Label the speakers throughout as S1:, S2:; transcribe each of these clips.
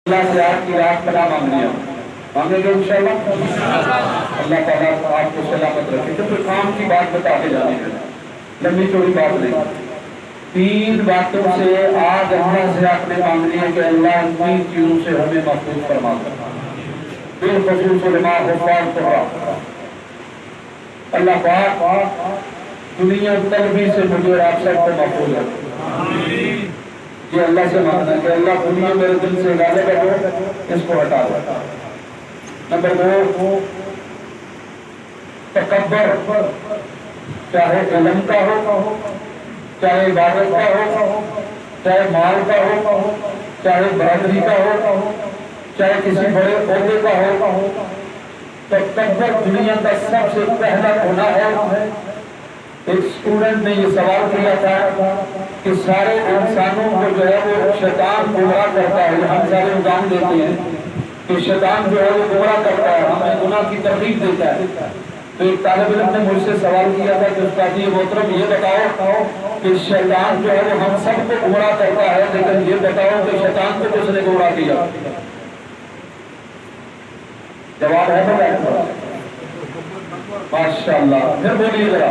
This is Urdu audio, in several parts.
S1: اللہ سے آپ کی رات پناہ مانگنی ہے، مانگیں گے انشاءاللہ۔ اللہ تعالیٰ آپ کو سلامت رکھے۔ تو پھر کام کی بات بتا کے جانے ہے، لمبی چوڑی بات نہیں۔ 3 باتوں سے آج اللہ سے آپ نے مانگنی ہے کہ اللہ ان 3 چیزوں سے ہمیں محفوظ فرما دے۔ بالخصوص علماء حفاظ قرآن، اللہ پاک دنیا طلبی سے مجھے اور آپ سب کو محفوظ رکھے۔ یہ اللہ سے مانگنا ہے کہ اللہ دنیا میرے دل سے غالب ہو، اس کو ہٹا دو۔ نمبر 2، تکبر، چاہے علم کا ہو، چاہے عبادت کا ہو، چاہے مال کا ہو، چاہے برادری کا ہو، چاہے کسی بڑے عہدے کا ہو، تکبر دنیا کا سب سے پہلا گناہ ہے۔ ایک اسٹوڈنٹ نے یہ سوال کیا تھا کہ سارے انسانوں کو جو ہے وہ شیطان گمراہ کرتا ہے، ہم سارے الزام دیتے ہیں کہ شیطان جو ہے وہ گمراہ کرتا ہے، ہمیں گناہ کی ترغیب دیتا ہے۔ تو ایک طالب علم نے مجھ سے سوال کیا تھا کہ استاد جی محترم یہ بتاؤ کہ شیطان جو ہے وہ ہم سب کو گمراہ کرتا ہے، لیکن یہ بتاؤ کہ شیطان کو کس نے گمراہ کیا؟ جواب ہے تو ماشاءاللہ، پھر بولیے ذرا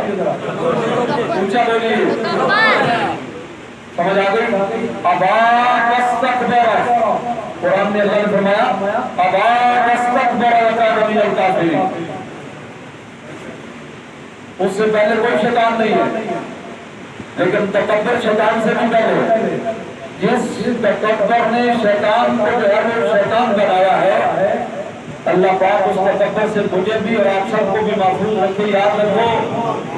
S1: اونچا بولیے، سمجھ آ گئی؟ ابا واستکبر، قرآن میں اللہ نے فرمایا ابا واستکبر وکان من الکافرین۔ اس سے پہلے کوئی شیطان نہیں ہے، لیکن تکبر شیطان سے بھی پہلے۔ جس تکبر نے شیطان کو جو ہے وہ شیطان بنایا ہے، اللہ پاک اس تکبر سے مجھے بھی اور آپ سب کو بھی محفوظ رکھے۔ یاد رکھو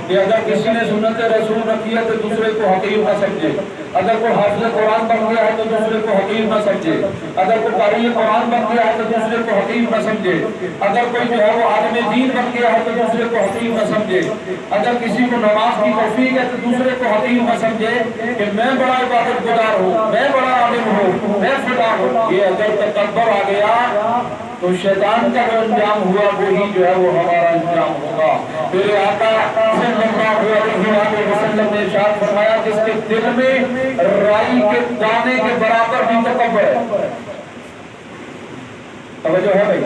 S1: کہ اگر کسی نے سنت رسول نہ کیا تو دوسرے کو حقیر نہ سمجھے، اگر کوئی حافظ قرآن بن گیا ہے تو دوسرے کو حقیر نہ سمجھے، اگر کوئی قاری قرآن بن گیا ہے تو دوسرے کو حقیر نہ سمجھے، اگر کوئی جو ہے وہ عالم دین بن گیا ہے تو دوسرے کو حقیر نہ سمجھے، اگر کسی کو نماز کی توفیق ہے تو دوسرے کو حقیر نہ سمجھے کہ میں بڑا عبادت گزار ہوں، میں بڑا عالم ہوں، میں فلاں ہوں۔ یہ اگر تکبر آ گیا تو شیطان کا جو انجام ہوا وہی جو ہے وہ ہمارا انجام ہوگا۔ میرے آقا صلی اللہ علیہ وسلم نے ارشاد فرمایا جس کے دل میں رائی کے دانے کے برابر بھی تکبر ہے، توجہ ہے بھائی؟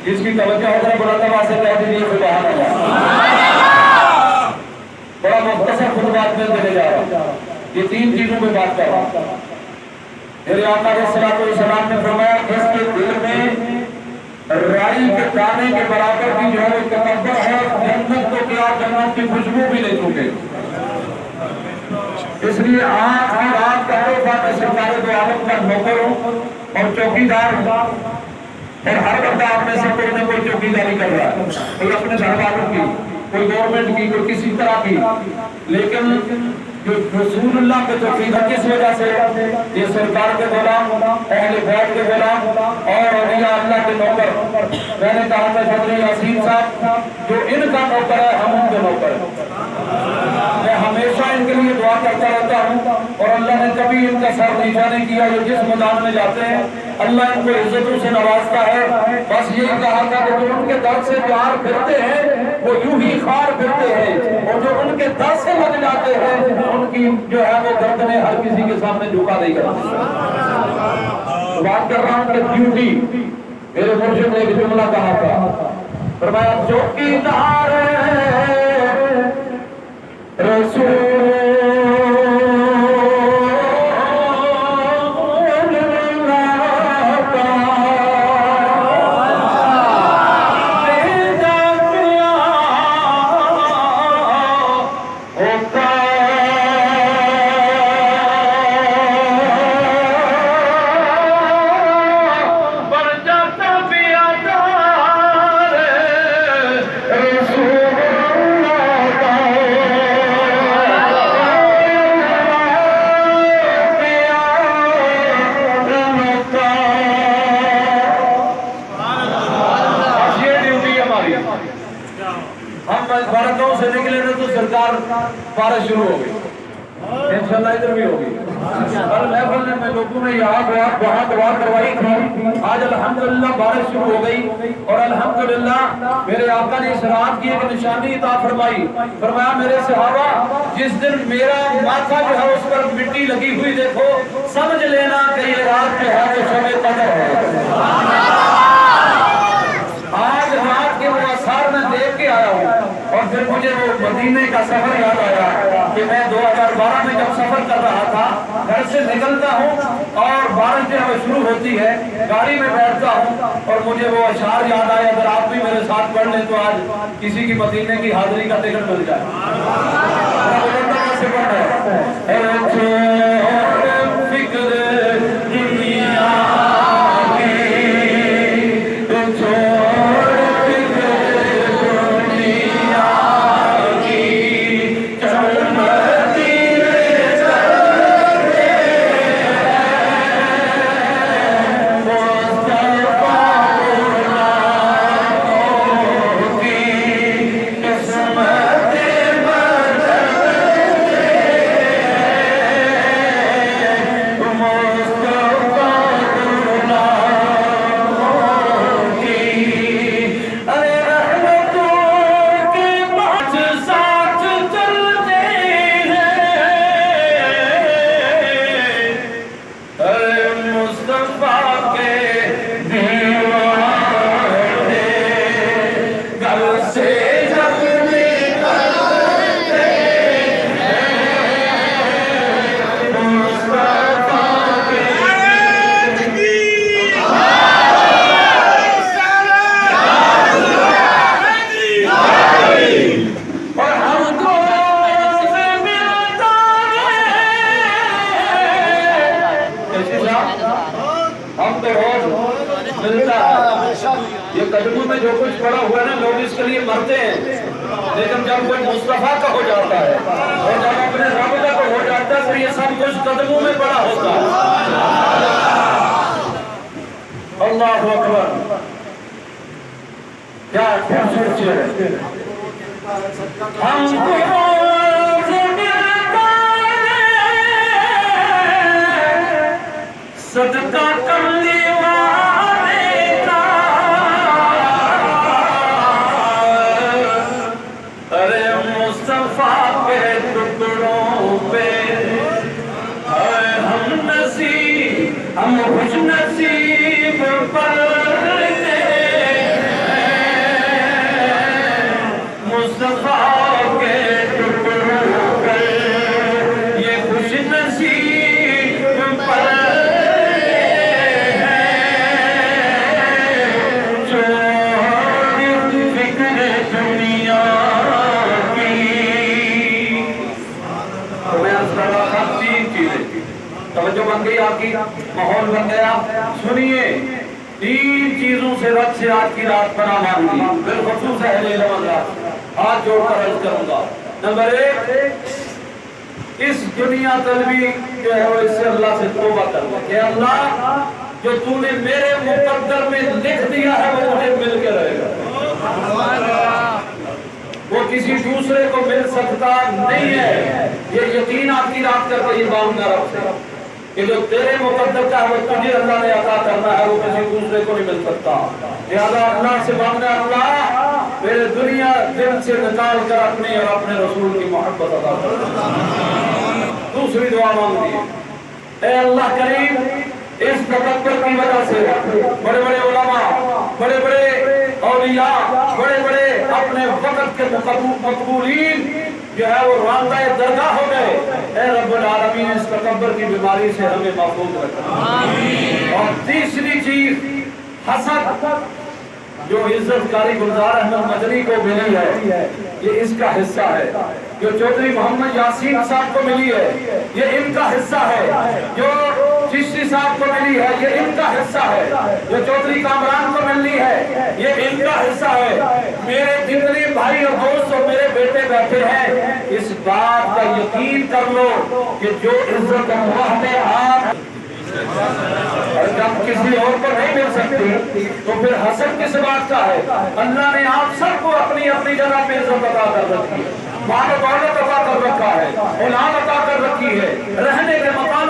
S1: جس کی توجہ ہے ذرا بلند آواز سے کہہ دیجیے سبحان اللہ۔ بڑا مختصر خطبات میں دینے جا رہا ہوں، یہ 3 چیزوں پہ بات کر رہا ہوں۔ میرے آقا علیہ الصلوۃ والسلام نے فرمایا جس کے دل میں رائی کے دانے کے برابر بھی جو ہے وہ تکبر ہے، جنت کو کیا جنت کی خوشبو بھی نہیں چھوٹے۔ اس لیے آج کی رات کا تحفہ میں سرکار دو عالم کا نوکر ہوں اور چوکیدار ہوں، اور ہر بندہ آپ میں سے کوئی نہ کوئی چوکیداری کر رہا ہے، کوئی اپنے گھر والوں کی، کوئی گورنمنٹ کی، کوئی کسی طرح کی، لیکن جو رسول اللہ کے چوکیدار کس وجہ سے؟ یہ سرکار کے غلام، اہل بیت کے غلام اور اولیاء اللہ کے نوکر۔ میں نے کہا تھا فضل یاسین صاحب جو ان کا نوکر ہے ہم ان کے نوکر ہیں۔ میں ہمیشہ ان کے لیے دعا کرتا رہتا ہوں اور اللہ نے کبھی ان کا سر نیچا نہیں کیا۔ یہ جس میدان میں جاتے ہیں اللہ ان کو عزتوں سے نوازتا ہے۔ بس یہی کہا تھا کہ جو ان کے در سے پیار پھرتے ہیں وہ یوں ہی خار پھرتے ہیں، اور جو ان کے در سے لگ جاتے ہیں ان کی جو ہے وہ گردنیں ہر کسی کے سامنے جھکا نہیں کرتے۔ بات کر رہا ہوں کہ ڈیوٹی، میرے مرشد نے ایک جملہ کہا تھا، فرمایا چوکیدار رسول سے نکلے نا تو سرکار بارش شروع ہو گئی، انشاءاللہ ادھر بھی ہوگی۔ کل محفل میں لوگوں نے یہاں وہاں دعا کروائی تھی، آج الحمدللہ بارش شروع ہو گئی اور الحمدللہ میرے آقا نے اس رات کی ایک نشانی عطا فرمائی، فرمایا میرے صحابہ جس دن میرا ماتھا جو ہے اس پر مٹی لگی ہوئی دیکھو سمجھ لینا کہ یہ رات جو ہے وہ شب قدر ہے۔ آج رات کے وہ آثار میں دیکھ کے آیا ہوں اور پھر مجھے وہ مدینے کا سفر یاد آیا کہ میں 2012 میں جب سفر کر رہا تھا گھر سے نکلتا ہوں اور بارش جو ہے شروع ہوتی ہے، گاڑی میں بیٹھتا ہوں اور مجھے وہ اشعار یاد آئے، اگر آپ بھی میرے ساتھ پڑھ لیں تو آج کسی کی مدینے کی حاضری کا ٹکٹ مل جائے۔ یہ قدموں میں جو کچھ پڑا ہوا ہے نا لوگ اس کے لیے مرتے ہیں، لیکن جب کوئی مصطفیٰ کا ہو جاتا ہے اور جب اپنے رب کا ہو جاتا ہے تو یہ سب کچھ قدموں میں پڑا ہوتا ہے۔ اللہ اکبر، کیا خوبصورت ہے۔ ہم کو صدقہ کرنے والے کا، ارے مصطفیٰ کے ٹکڑوں پہ ہم نصیب، ہم خوش نصیب پڑھتے مصطفیٰ کے ٹکڑوں پہ یہ خوش نصیب پڑھتے توجہ بن گئی، آپ کی ماحول بن گیا۔ سنیے، 3 چیزوں سے رب سے آج کی رات پناہ مانگی، بالخصوص اہل علم رات ہاتھ جوڑ کر عرض کروں گا۔ نمبر 1، اس دنیا طلبی جو ہے وہ اس سے اللہ سے توبہ کرنا کہ اللہ جو تو نے میرے مقدر میں لکھ دیا ہے وہ مجھے مل کے رہے گا، وہ کسی دوسرے کو مل سکتا نہیں ہے۔ یہ یقین آپ کی رات کر کے یہ مانگنا رب سے کہ جو تیرے مقدر کا ہے وہ تجھے اللہ نے عطا کرنا ہے، وہ کسی دوسرے کو نہیں مل سکتا۔ لہذا اللہ سے مانگنا، اللہ میرے دنیا دل سے نکال کر اپنے اور اپنے رسول کی محبت عطا کر۔ دوسری دعا مانگنی ہے، اے اللہ کریم اس تکبر کی وجہ سے بڑے بڑے علماء، بڑے بڑے اولیاء، بڑے بڑے اپنے وقت کے مقبولین جو ہے وہ راندہ درگاہ ہو گئے، اے رب العالمین اس تکبر کی بیماری سے ہمیں محفوظ رکھنا۔ اور تیسری چیز حسد، جو عزت کاری گلزار احمد مدنی کو ملی ہے یہ اس کا حصہ ہے، جو چودھری محمد یاسین صاحب کو ملی ہے یہ ان کا حصہ ہے، جو چشتی صاحب کو ملی ہے یہ ان کا حصہ ہے، جو چودھری کامران کو ملنی ہے یہ ان کا حصہ ہے۔ میرے جتنے بھائی اور دوست اور میرے بیٹے بیٹھے ہیں اس بات کا یقین کر لو کہ جو عزت اللہ نے آپ اور جب کسی اور کو نہیں مل سکتی تو پھر حسد کس بات کا ہے؟ اللہ نے آپ سب کو اپنی اپنی جگہ پہ عزت عطا کر رکھی ہے، مال و دولت عطا کر رکھا ہے، اولاد عطا کر رکھی ہے، رہنے کے مکان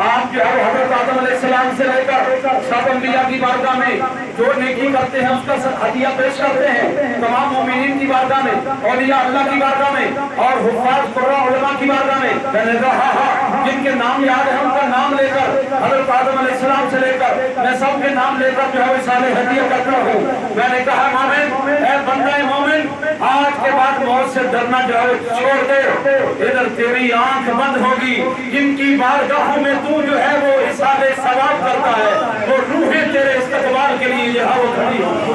S1: آپ جو ہے حضرت آدم علیہ السلام سے لے کر سب انبیاء کی بارگاہ میں جو نیکی کرتے ہیں اس کا ہدیہ پیش کرتے ہیں، تمام مومنین کی بارگاہ میں، اولیاء اللہ کی بارگاہ میں اور حفاظ قراء علماء کی بارگاہ میں، میں نے کہا ہاں جن کے نام یاد ہے ان کا نام لے کر حضرت آدم علیہ السلام سے لے کر میں سب کے نام لے کر جو ہے وصال ہدیہ کرتا ہوں۔ میں نے کہا مومن، اے بندہ مومن، آج کے بعد موت سے ڈرنا جو ہے چھوڑ دے، ادھر تیری آنکھ بند ہوگی، جن کی بارگاہوں میں تو جو ہے وہ اصحاب ثواب کرتا ہے، وہ روحیں تیرے استقبال کے لیے جو ہے وہ کھڑی ہوگی۔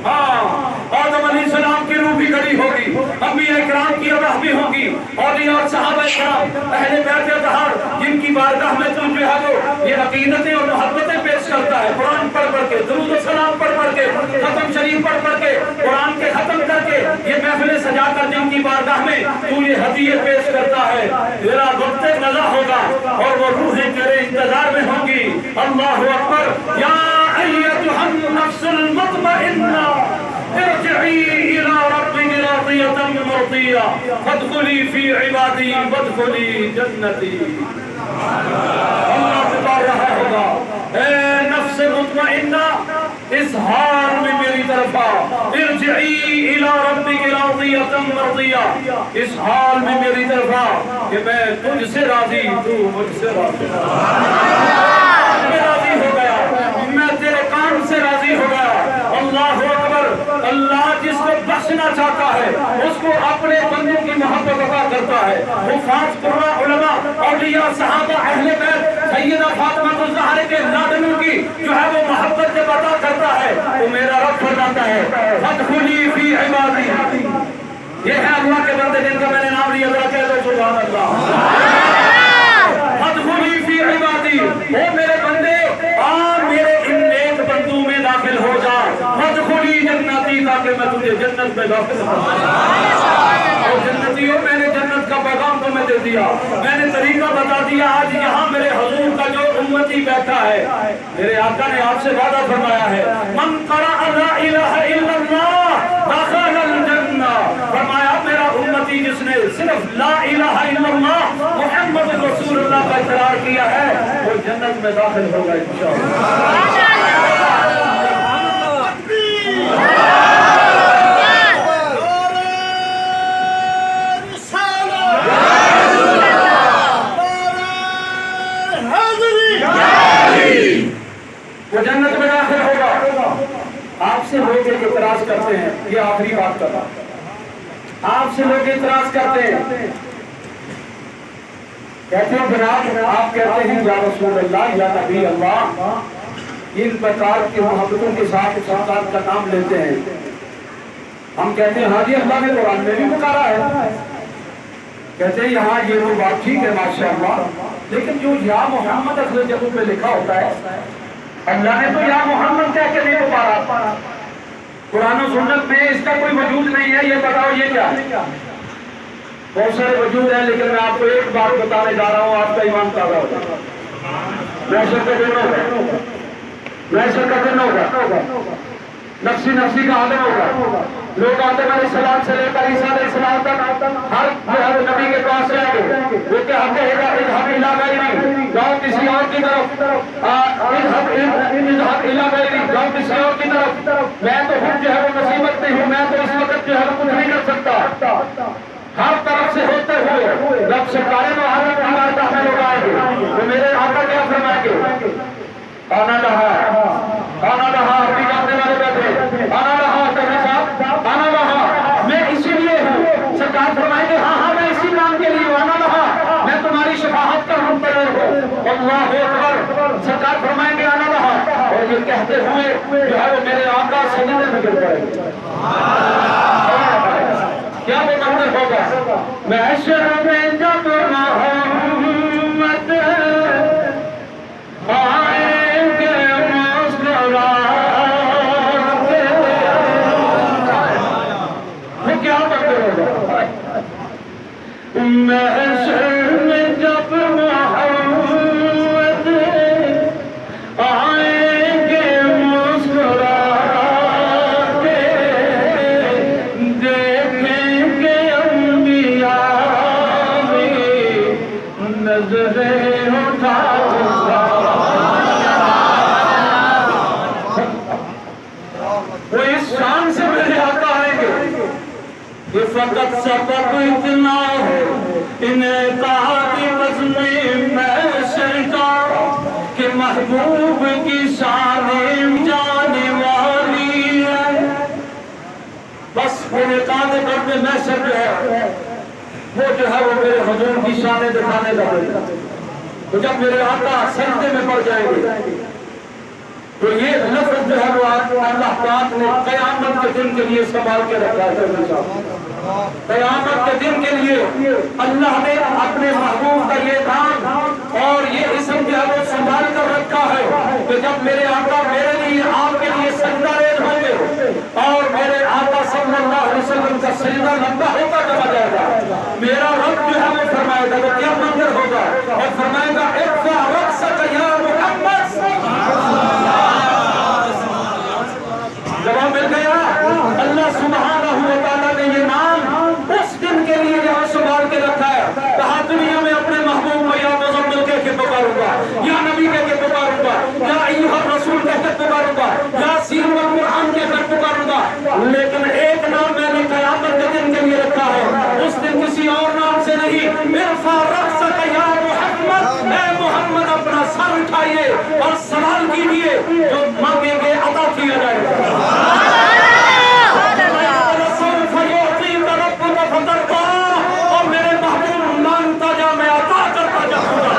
S1: ہاں، آدم علیہ السلام کی روح بھی کھڑی ہوگی، انبیاء کرام کی روح بھی ہوگی، اولیاء اور صحابہ کرام، اہل بیت اطہار، جن کی بارگاہ میں تو جو ہے وہ یہ عقیدتیں اور محبتیں پیش کرتا ہے، قرآن پڑھ پڑھ کے، درود و سلام پڑھ پڑھ کے، ختم شریف پڑھ پڑھ کے، قرآن کے ختم کر کے، یہ محفلیں سجا کر جن کی بارگاہ میں تو یہ ہدیے پیش کرتا ہے، تیرا وقت قضا ہوگا اور وہ روحیں تیرے انتظار میں ہوں گی۔ اللہ اکبر۔ یا ایتھا النفس المطمئنہ ارجعی الی ربک راضیۃ مرضیہ فادخلی فی عبادی وادخلی جنتی۔ اللہ بتا رہا ہوگا، اے نفس مطمئنہ، اس حال میں میری طرف آ، ارجعی الی ربک راضیۃ مرضیہ، اس حال میں میری طرف آ کہ میں تجھ سے راضی، تو مجھ سے راضی، میں راضی ہو گیا، میں تیرے کام سے راضی ہو گیا۔ اللہ اکبر۔ اللہ جس کو بخشنا چاہتا ہے اس کو اپنے بندوں کی محبت عطا کرتا ہے۔ حفاظ قراء علماء، اولیاء، صحابہ، اہل بیت، سیدہ فاطمہ الزہرا کے لادنوں کی جو ہے وہ محبت جب عطا کرتا ہے تو میرا رب فرماتا ہے فادخلی فی عبادی۔ یہ ہے اللہ کے بندے جن کا میں نے نام لیا، ذرا کہہ دو سبحان اللہ۔ فادخلی فی عبادی، اے میرے بندے آ میرے ان نیک بندوں میں داخل ہو جا، فادخلی جنتی، تاکہ میں تجھے جنت میں داخل ہوں۔ اور جنتیوں، میں نے جنت کا پیغام تمہیں دے دیا، میں نے طریقہ بتا دیا۔ آج یہاں میرے حضور کا جو امتی بیٹھا ہے، میرے آقا نے آپ سے وعدہ فرمایا ہے، من قرأ لا الہ الا اللہ دخل الجنہ، فرمایا میرا امتی جس نے صرف لا الہ الا اللہ محمد رسول اللہ کا اقرار کیا ہے وہ جنت میں داخل ہوگا انشاءاللہ۔ وہ جنت میں داخل ہوگا۔ آپ سے لوگ ایک اعتراض کرتے ہیں، یہ آخری بات کر رہا ہوں، آپ سے لوگ اعتراض کرتے ہیں، کہتے ہیں جناب آپ کہتے ہیں یا رسول اللہ یا نبی اللہ، ان پرکار کی محبتوں کے ساتھ سرکار کا نام لیتے ہیں۔ ہم کہتے ہیں ہاں جی اللہ نے قرآن میں بھی پکارا ہے، کہتے ہیں یہاں یہ وہ بات ٹھیک ہے ماشاءاللہ، لیکن جو یا محمد اصل جگہوں پہ لکھا ہوتا ہے، اللہ نے تو یا محمد کہہ کے نہیں پکارا، قرآن و سنت میں اس کا کوئی وجود نہیں ہے، یہ بتاؤ یہ کیا ہے؟ بہت سارے وجود ہیں لیکن میں آپ کو ایک بات بتانے جا رہا ہوں، آپ کا ایمان تازہ ہو جائے گا۔ محشر کا دن ہوگا، محشر کا دن ہوگا، نفسی نفسی کا عالم ہوگا، لوگ آدم علیہ السلام سے لے کر عیسیٰ علیہ السلام تک ہر نبی کے پاس جائیں گے، وہ کیا کہے گا اذهب الى غیری، جاؤ کسی اور کی طرف، اذهب الى غیری، جاؤ کسی اور کی طرف، میں تو خود جو ہے وہ مصیبت میں ہوں، میں تو اس وقت جو ہے وہ کچھ نہیں کر سکتا۔ ہر طرف سے ہوتے ہوئے جب سرکار محمد کی بارگاہ میں لوگ آئیں گے تو میرے آقا کیا فرمائیں گے؟ آنا رہا، آنا رہا، اپنی جاننے والے بیٹھے، آنا رہا، کبھی صاحب آنا رہا، میں اسی لیے ہوں۔ سرکار فرمائیں گے ہاں ہاں میں اسی کام کے لیے آنا رہا، میں تمہاری شفاعت کا منتظر ہوں۔ اللہ اکبر۔ سرکار فرمائیں گے آنا رہا، اور یہ کہتے ہوئے جو ہے وہ میرے آقا سجدے میں گر پڑیں گے۔ کیا وہ منظر ہوگا؟ محشر میں جب محمد آئیں گے مسکرا کے، وہ کیا منظر ہوگا؟ محشر میں جب محمد آئیں گے مسکرا کے، دیکھیں گے انبیاء یہ فقط سبب اتنا ہے انعقاد بزم محشر کا کہ محبوب کی شان جانے والی ہے. بس انعقاد بزم محشر جو ہے وہ میرے حضور کی شانیں دکھانے لگے. تو جب میرے آقا سجدے میں پڑ جائیں گے تو یہ لفظ جو ہے وہ اللہ پاک نے قیامت کے دن کے لیے سنبھال کے رکھا ہے. قیامت کے دن کے لیے اللہ نے اپنے محبوب کا یہ نام اور یہ اسم جو ہے وہ سنبھال کر رکھا ہے کہ جب میرے آقا میرے لیے آپ کے لیے سجدہ ریز ہوں گے اور میرے آقا صلی اللہ علیہ وسلم کا سجدہ لمبا ہوتا چلا جائے گا, میرا رب جو ہے وہ فرمائے گا تو کیا منظر ہوگا اور فرمائے گا اقفا رقصک یا محمد. جواب مل گیا. اللہ سبحانہ و تعالیٰ نے یہ نام اس دن کے لیے یہاں سنبھال کے رکھا ہے. کہا دنیا میں اپنے محبوب میں یا مزمل کہہ کے پکاروں گا, یا نبی کہہ کے پکاروں گا, یا ایھا الرسول کہہ کے پکاروں گا, یا سین والقرآن کہہ کر پکاروں گا, لیکن ایک نام میں نے قیامت کے دن کے لیے رکھا ہے. اس دن کسی اور نام سے نہیں. ارفع رأسک یا محمد, اے محمد اپنا سر اٹھائیے اور سوال کیجئے, جو مانگیں گے عطا کیا جائے گا. اور میرے محبوب مانگتا جا میں عطا کرتا جاؤں گا.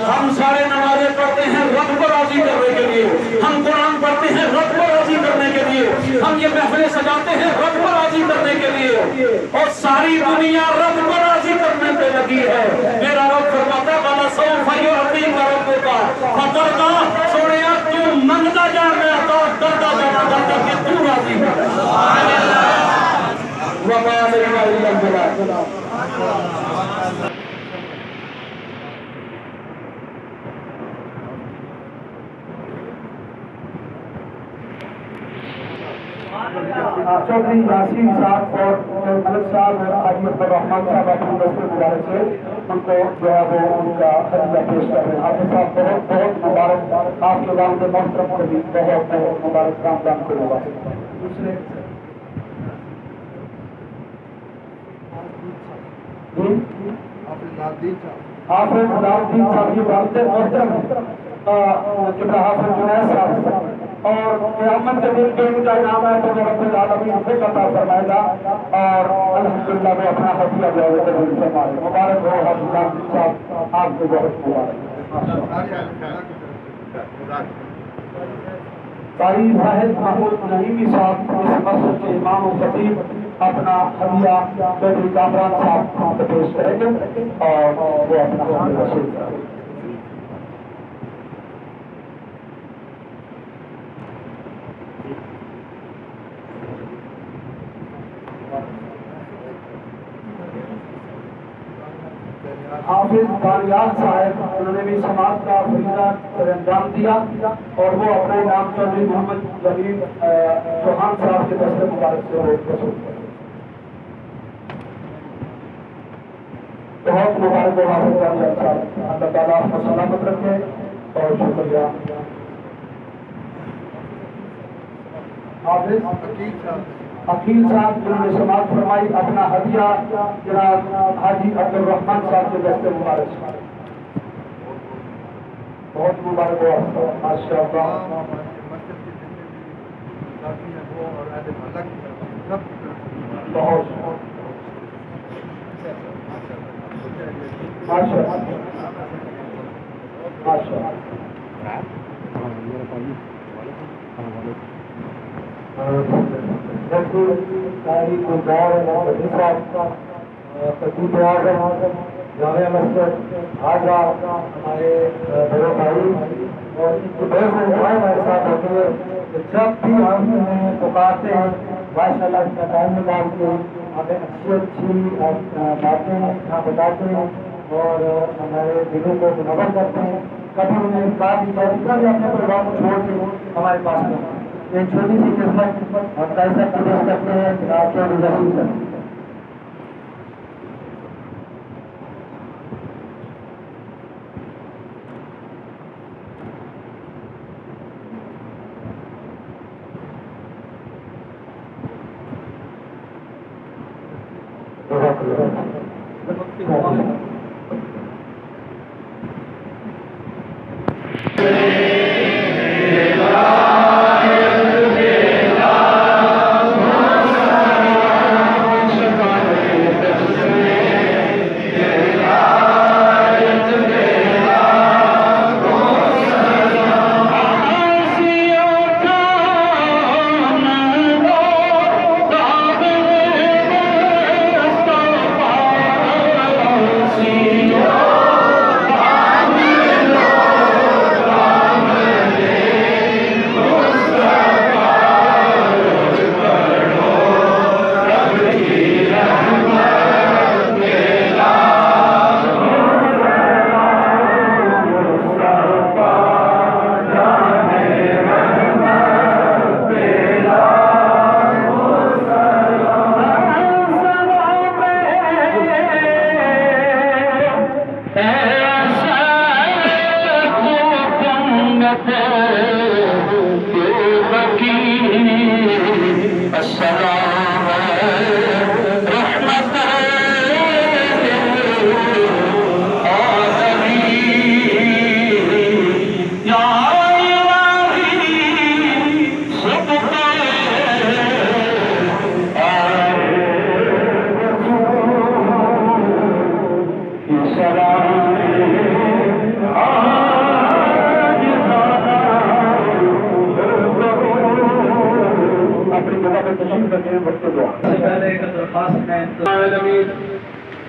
S1: ہم سارے نمازیں پڑھتے ہیں رب کو راضی کرنے کے لیے, ہم قرآن پڑھتے ہیں رب کو راضی کرنے کے لیے, ہم یہ محفلیں سجاتے ہیں رب کو راضی کرنے کے لیے, اور ساری دنیا رب کو راضی کرنے پہ لگی ہے. میرا رب فرماتا والا سوف یعطیک ربک فترضی, سوڑیا تو منگتا جا میں عطا کرتا جانا چاہتا کہ تو راضی کر. وما علینا الا البلاغ. چودھری یاسین صاحب اور ملک صاحب اور حاجی عبدالرحمان صاحب اپنے دستے مبارک سے ان کو جو ہے وہ ان کا خطیہ پیش کر رہے ہیں. آپ صاحب بہت بہت مبارک, آپ کے والد محترم کو بھی بہت بہت مبارک, رمضان کو مبارک. دوسرے حافظ نادین صاحب کی والد محترم جناب حافظ جنید صاحب, اور قیامت کے دن کے ان کا نام ہے تو رب العالمین سے عطا فرمائے گا, اور الحمدللہ وہ اپنا ہدیہ جو ہے قبول فرمائے. مبارک ہو حافظ نادین صاحب, آپ کو بہت مبارک. قاری زاہد محمود نعیمی صاحب اس مسجد کے امام و خطیب اپنا ہدیہ چودھری کامران صاحب کو پیش کریں گے اور وہ اپنا ہدیہ وصول کریں گے. حافظ باریال صاحب, انہوں نے بھی سماعت کا فریضہ سر انجام دیا اور وہ اپنے نام چودھری محمد جلیل چوہان صاحب کے دست مبارک سے وصول کریں. بہت مبارک ہو حافظ باریال صاحب, اللہ تعالیٰ آپ کو سلامت رکھے اور شکریہ. حافظ عقیل صاحب جنہوں نے سماعت فرمائی, اپنا ہدیہ جناب حاجی عبدالرحمان صاحب کے دست مبارک سے. بہت مبارک ہو ماشاء اللہ. بہت ماشاء تاریخ گلزار خطیب اعظم جامعہ مسجد آگرہ ہمارے بڑے بھائی, اور ان کی بہت دعائیں ہمارے ساتھ ہوتی ہے کہ جب بھی ہم انہیں پکارتے ہیں ماشاء اللہ اس کا ٹائم نکال کے ہمیں اچھی اچھی باتیں یہاں بتاتے ہیں اور ہمارے دلوں کو منور کرتے ہیں. کبھی انہیں بات نہیں کرتی, کبھی اپنے پروگرام کو چھوڑ کے ہمارے پاس میں ایک چھوٹی سی خدمت ہم کیسا پیش کرتے ہیں جناب چودھری یاسین صاحب.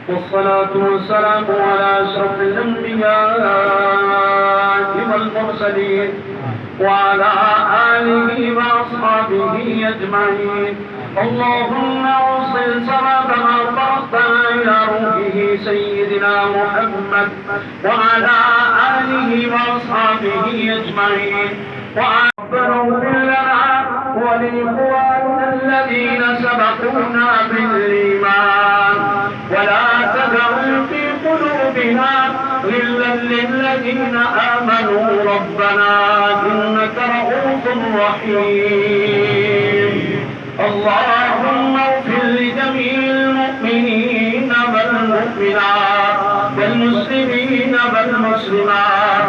S2: والصلاة والسلام على أشرف الأنبياء والمرسلين وعلى آله وأصحابه أجمعين. اللهم أوصل ثواب ما فرضتنا إلى روحه سيدنا محمد وعلى آله وأصحابه أجمعين. ربنا اغفر لنا ولإخواننا الذين سبقونا بالإيمان ولا تدع في قلوبنا غلا للذين آمنوا ربنا إنك رؤوف رحيم. اللهم اغفر لجميع المؤمنين والمؤمنات والمسلمين والمسلمات.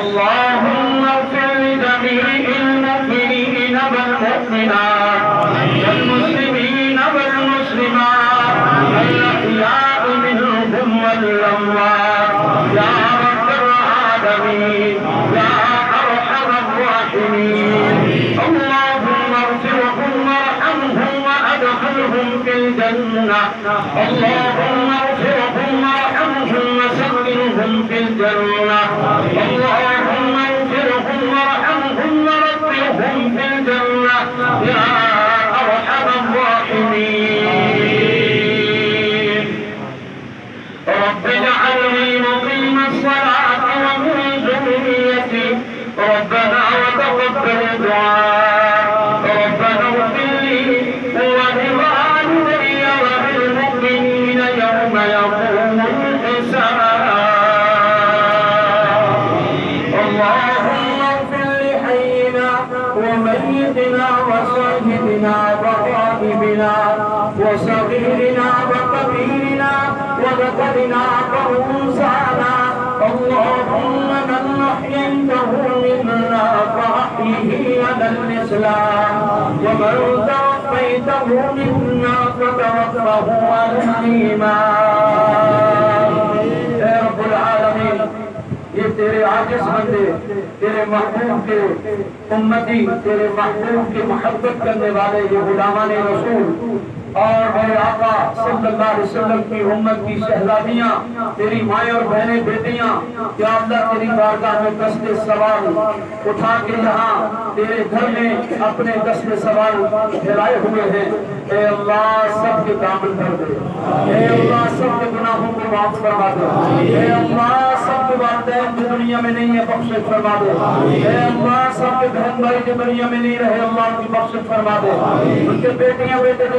S2: اللهم اغفر لجميع المؤمنين والمؤمنات والمسلمين والمسلمات الأحياء منهم والأموات يا رب العالمين يا أرحم الراحمين. اللهم اغفرهم وارحمهم وأدخلهم في الجنة. اللهم اغفرهم وارحمهم وسكنهم في الجنة. اللهم اغفرهم وارحمهم وربهم في الجنة يا أرحم الراحمين. رب اجعلني مقيم الصلاة ومن ذريتي ربنا وتقبل دعاء. ربنا اغفر لي ولوالدي وللمؤمنين يوم يقوم الحساب. اللهم اغفر لحينا وميتنا وشاهدنا وغائبنا وصغيرنا وكبيرنا وذكرنا وانثانا. اللهم من احييته منا فاحيه على الاسلام ومن توفيته منا فتوفه على الايمان. اے رب العالمین یہ تیرے عاجز بندے تیرے محبوب کے امتی تیرے محبوب کی محبت کرنے والے یہ غلامان رسول اور میرے آقا صلی اللہ علیہ وسلم کی امت کی شہزادیاں تیری مائیں اور بہنیں بیٹیاں یا اللہ تیری بارگاہ میں دست سوال اٹھا کے یہاں تیرے گھر میں اپنے دست سوال پھیلائے ہوئے ہیں. اے اللہ سب کے کامل کر دے. اے اللہ سب کے گناہوں کو معاف فرما دے. اے اللہ سب کے والدین جو دنیا میں نہیں ہے بخشش فرما دے. اے اللہ سب کے بہن بھائی جو دنیا میں نہیں رہے اللہ ان کی بخشش فرما دے. ان کے بیٹیاں بیٹے جو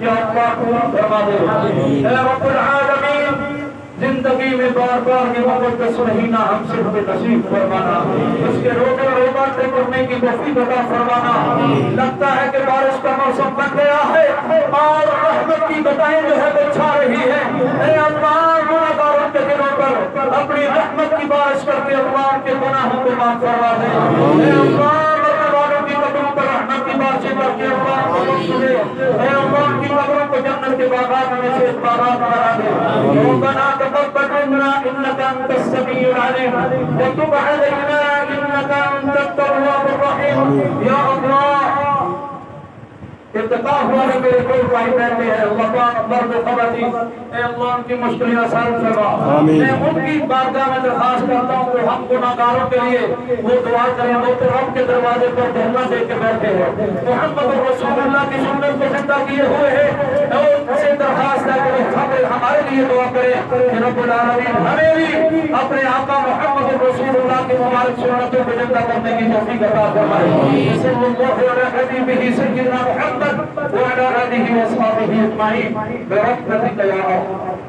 S2: یا اللہ پورا فرما دے اے رب العالمین زندگی میں بار بار یہ مقدس مہینہ ہم سب کو نصیب فرمانا اس کے روزے اور عبادتیں کرنے کی توفیق عطا فرمانا لگتا ہے کہ بارش کا موسم بن گیا ہے اور رحمت کی بتائیں جو ہے وہ چھا رہی ہے اے اللہ گناہگاروں کے دلوں پر اپنی رحمت کی بارش کر کے اللہ کے گناہوں کو معاف فرما دے اے اللہ مرنے والوں کی قبروں پر رحمت کی بارشیں کر کے اللہ کو بخش دے اے اللہ کی قبروں کو جنت کے باغات میں سے باغات بنا دے ربنا تقبل منا انك انت السميع العليم وتب علينا انك انت التواب الرحيم یا اللہ اتقاء ہوا ہے میرے کوئی بھائی بہن ہیں اللہ پاک مرد و خواتین اے اللہ ان کی مشکلیں آسان فرما میں ان کی بارگاہ میں درخواست کرتا ہوں کہ ہم گناہگاروں کے لیے وہ دعا کریں وہ تو رب کے دروازے پر دھرنا دے کے بیٹھے ہیں محمد رسول اللہ کی سنت کو زندہ کیے ہوئے ہیں اور ان سے درخواست ہے کہ ہمارے لیے دعا کرے کہ رب العالمین ہمیں بھی اپنے آقا محمد رسول اللہ کی مبارک سنتوں کو زندہ کرنے کی توفیق عطا فرمائے صلی اللہ علیہ حبیبہ سیدنا محمد وعلى آله وصحبه أجمعين برحمتك يا رب